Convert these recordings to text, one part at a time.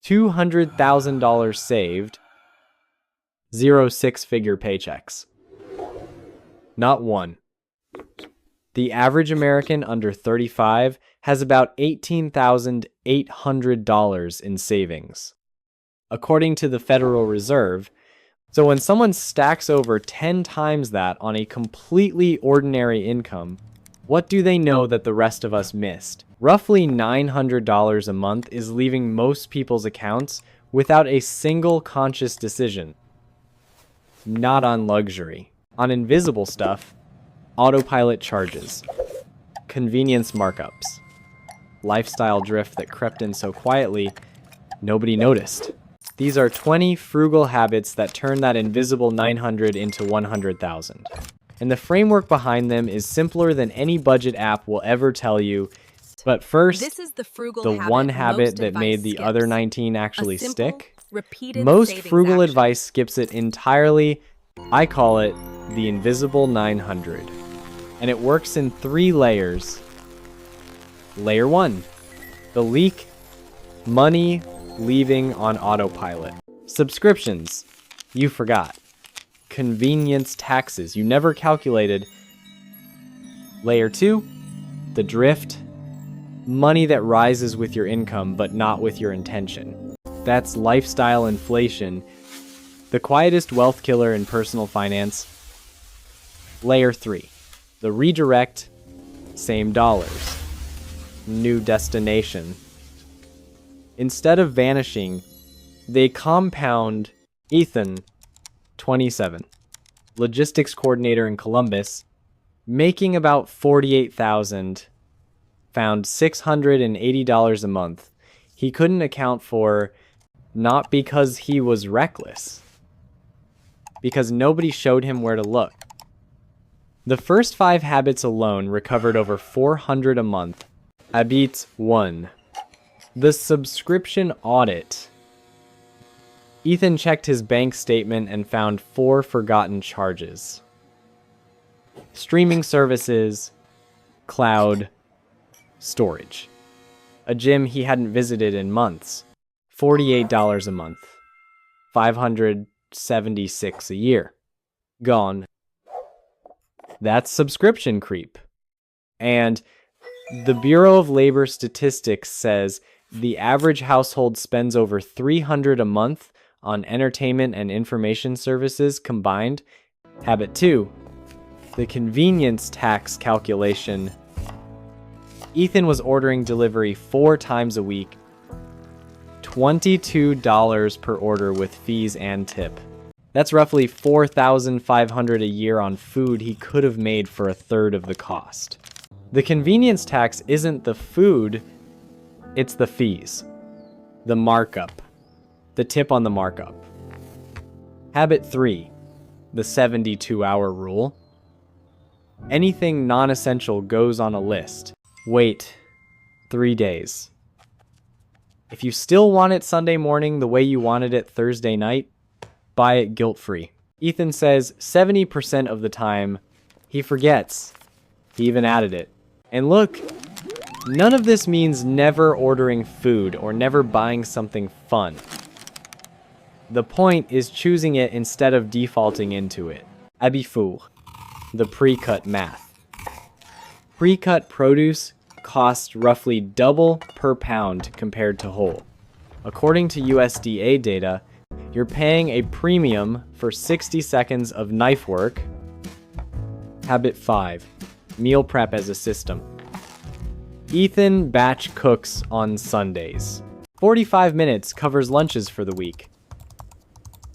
$200,000 saved, 0 six-figure paychecks. Not one. The average American under 35 has about $18,800 in savings, according to the Federal Reserve. So when someone stacks over 10 times that on a completely ordinary income, what do they know that the rest of us missed? Roughly $900 a month is leaving most people's accounts without a single conscious decision. Not on luxury. On invisible stuff, autopilot charges, convenience markups, lifestyle drift that crept in so quietly, nobody noticed. These are 20 frugal habits that turn that invisible 900 into 100,000. And the framework behind them is simpler than any budget app will ever tell you. But first, this is the one habit that made the other 19 actually stick. Most frugal advice skips it entirely. I call it the invisible 900. And it works in 3 layers. Layer 1, the leak, money leaving on autopilot. Subscriptions, you forgot. Convenience taxes, you never calculated. Layer 2, the drift, money that rises with your income but not with your intention. That's lifestyle inflation, the quietest wealth killer in personal finance. Layer 3, the redirect, same dollars, new destination. Instead of vanishing, they compound. Ethan, 27, logistics coordinator in Columbus, making about $48,000, found $680 a month. He couldn't account for, not because he was reckless, because nobody showed him where to look. The first 5 habits alone recovered over $400 a month. Habit 1. The subscription audit. Ethan checked his bank statement and found 4 forgotten charges. Streaming services, cloud, storage. A gym he hadn't visited in months. $48 a month. $576 a year. Gone. That's subscription creep. And the Bureau of Labor Statistics says the average household spends over $300 a month on entertainment and information services combined. Habit 2, the convenience tax calculation. Ethan was ordering delivery 4 times a week, $22 per order with fees and tip. That's roughly $4,500 a year on food he could have made for a third of the cost. The convenience tax isn't the food, it's the fees, the markup, the tip on the markup. Habit 3, the 72-hour rule. Anything non-essential goes on a list. Wait 3 days. If you still want it Sunday morning the way you wanted it Thursday night, buy it guilt-free. Ethan says 70% of the time he forgets. He even added it. And look, none of this means never ordering food or never buying something fun. The point is choosing it instead of defaulting into it. Habit 4, the pre-cut math. Pre-cut produce costs roughly double per pound compared to whole. According to USDA data, you're paying a premium for 60 seconds of knife work. Habit 5, meal prep as a system. Ethan batch cooks on Sundays. 45 minutes covers lunches for the week.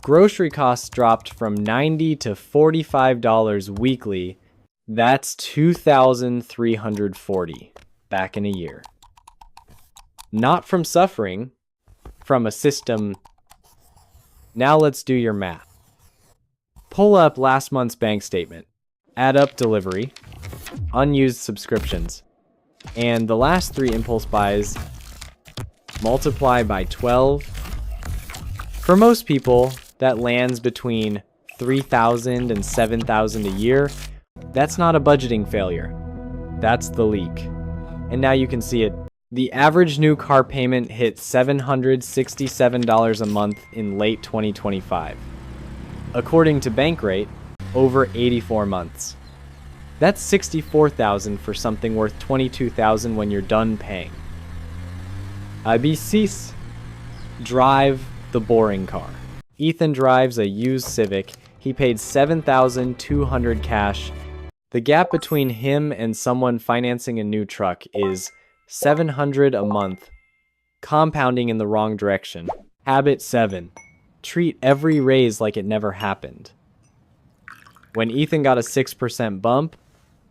Grocery costs dropped from $90 to $45 weekly. That's $2,340 back in a year. Not from suffering, from a system. Now let's do your math. Pull up last month's bank statement, add up delivery, unused subscriptions, and the last 3 impulse buys, multiply by 12. For most people, that lands between $3,000 and $7,000 a year. That's not a budgeting failure. That's the leak. And now you can see it The average new car payment hit $767 a month in late 2025. According to Bankrate, over 84 months. That's $64,000 for something worth $22,000 when you're done paying. Habit 6. Drive the boring car. Ethan drives a used Civic. He paid $7,200 cash. The gap between him and someone financing a new truck is $700 a month, compounding in the wrong direction. Habit 7. Treat every raise like it never happened. When Ethan got a 6% bump,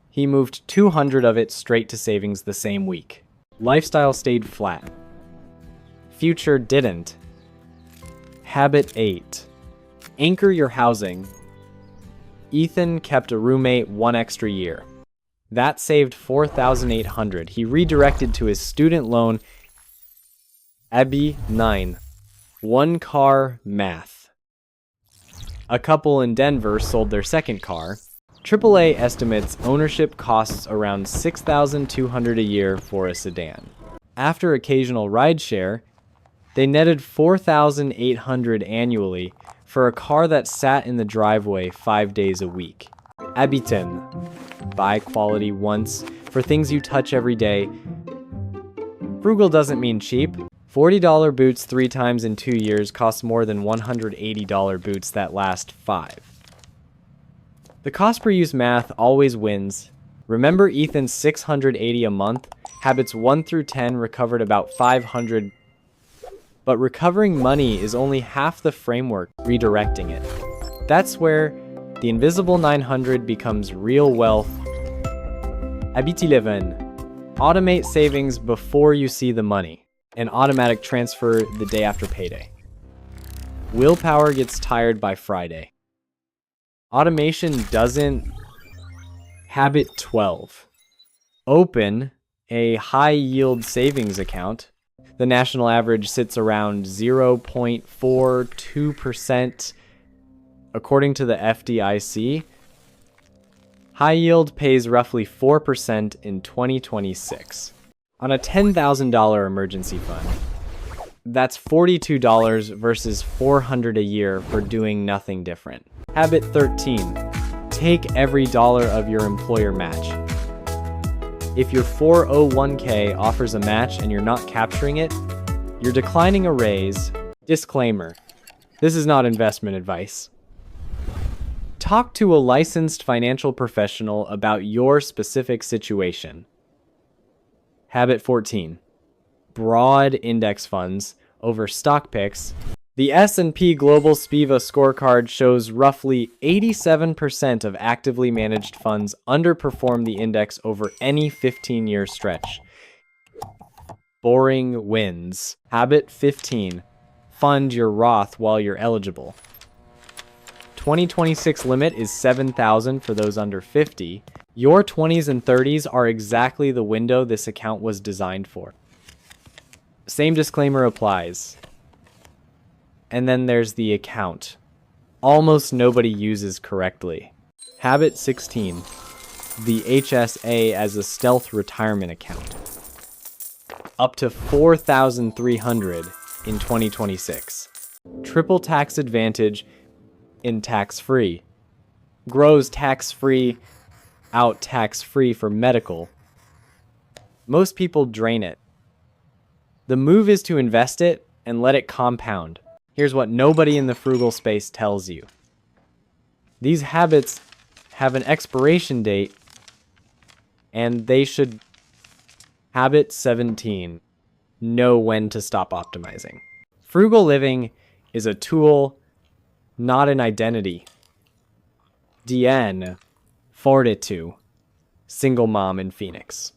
he moved 200 of it straight to savings the same week. Lifestyle stayed flat. Future didn't. Habit 8. Anchor your housing. Ethan kept a roommate 1 extra year. That saved $4,800. He redirected to his student loan. Habit 9. One car math. A couple in Denver sold their second car. AAA estimates ownership costs around $6,200 a year for a sedan. After occasional rideshare, they netted $4,800 annually for a car that sat in the driveway 5 days a week. Habit 10. Buy quality once for things you touch every day. Frugal doesn't mean cheap. $40 boots 3 times in 2 years cost more than $180 boots that last 5. The cost per use math always wins. Remember Ethan's $680 a month? Habits 1 through 10 recovered about $500. But recovering money is only half the framework, redirecting it. That's where the invisible 900 becomes real wealth. Habit 11. Automate savings before you see the money. An automatic transfer the day after payday. Willpower gets tired by Friday. Automation doesn't. Habit 12. Open a high-yield savings account. The national average sits around 0.42%. According to the FDIC, high yield pays roughly 4% in 2026. On a $10,000 emergency fund, that's $42 versus $400 a year for doing nothing different. Habit 13. Take every dollar of your employer match. If your 401k offers a match and you're not capturing it, you're declining a raise. Disclaimer: this is not investment advice. Talk to a licensed financial professional about your specific situation. Habit 14. Broad index funds over stock picks. The S&P Global SPIVA Scorecard shows roughly 87% of actively managed funds underperform the index over any 15-year stretch. Boring wins. Habit 15. Fund your Roth while you're eligible. 2026 limit is $7,000 for those under 50. Your 20s and 30s are exactly the window this account was designed for. Same disclaimer applies. And then there's the account. Almost nobody uses correctly. Habit 16. The HSA as a stealth retirement account. Up to $4,300 in 2026. Triple tax advantage in tax-free. Grows tax-free, out tax-free for medical. Most people drain it. The move is to invest it and let it compound. Here's what nobody in the frugal space tells you. These habits have an expiration date, and they should. Habit 17. Know when to stop optimizing. Frugal living is a tool, not an identity. Diane, 42, single mom in Phoenix.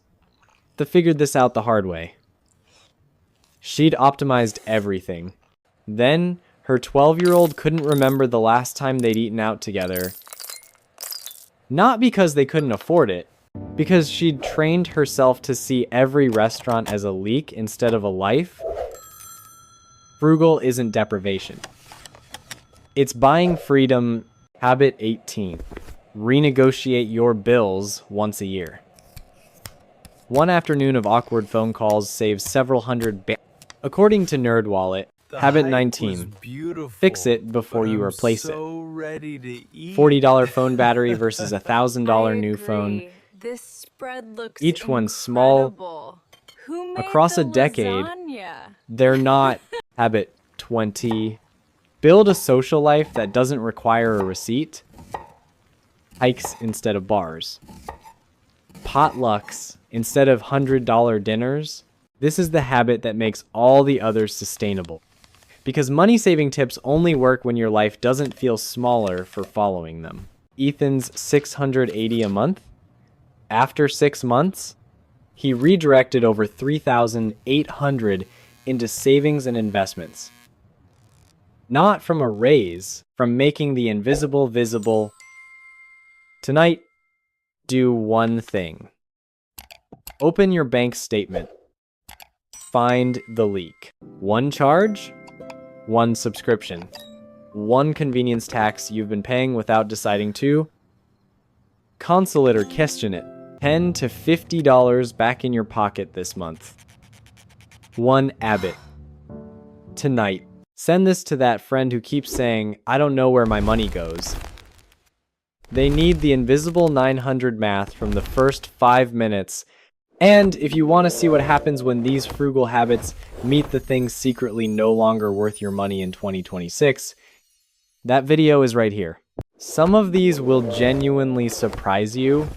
They figured this out the hard way. She'd optimized everything. Then, her 12-year-old couldn't remember the last time they'd eaten out together. Not because they couldn't afford it, because she'd trained herself to see every restaurant as a leak instead of a life. Frugal isn't deprivation. It's buying freedom. Habit 18. Renegotiate your bills once a year. One afternoon of awkward phone calls saves several hundred According to NerdWallet, Habit 19. Fix it before you replace it. $40 phone battery versus a $1,000 new phone. This spread looks Each one's small. Who made Across the a decade, lasagna? they're not. Habit 20. Build a social life that doesn't require a receipt. Hikes instead of bars. Potlucks instead of $100 dinners. This is the habit that makes all the others sustainable. Because money-saving tips only work when your life doesn't feel smaller for following them. Ethan's $680 a month. After 6 months, he redirected over $3,800 into savings and investments. Not from a raise, from making the invisible visible. Tonight, do one thing. Open your bank statement. Find the leak. One charge, one subscription, one convenience tax you've been paying without deciding to. Cancel it or question it. $10 to $50 back in your pocket this month. One habit. Tonight, send this to that friend who keeps saying, I don't know where my money goes. They need the invisible 900 math from the first 5 minutes. And if you want to see what happens when these frugal habits meet the things secretly no longer worth your money in 2026, that video is right here. Some of these will genuinely surprise you.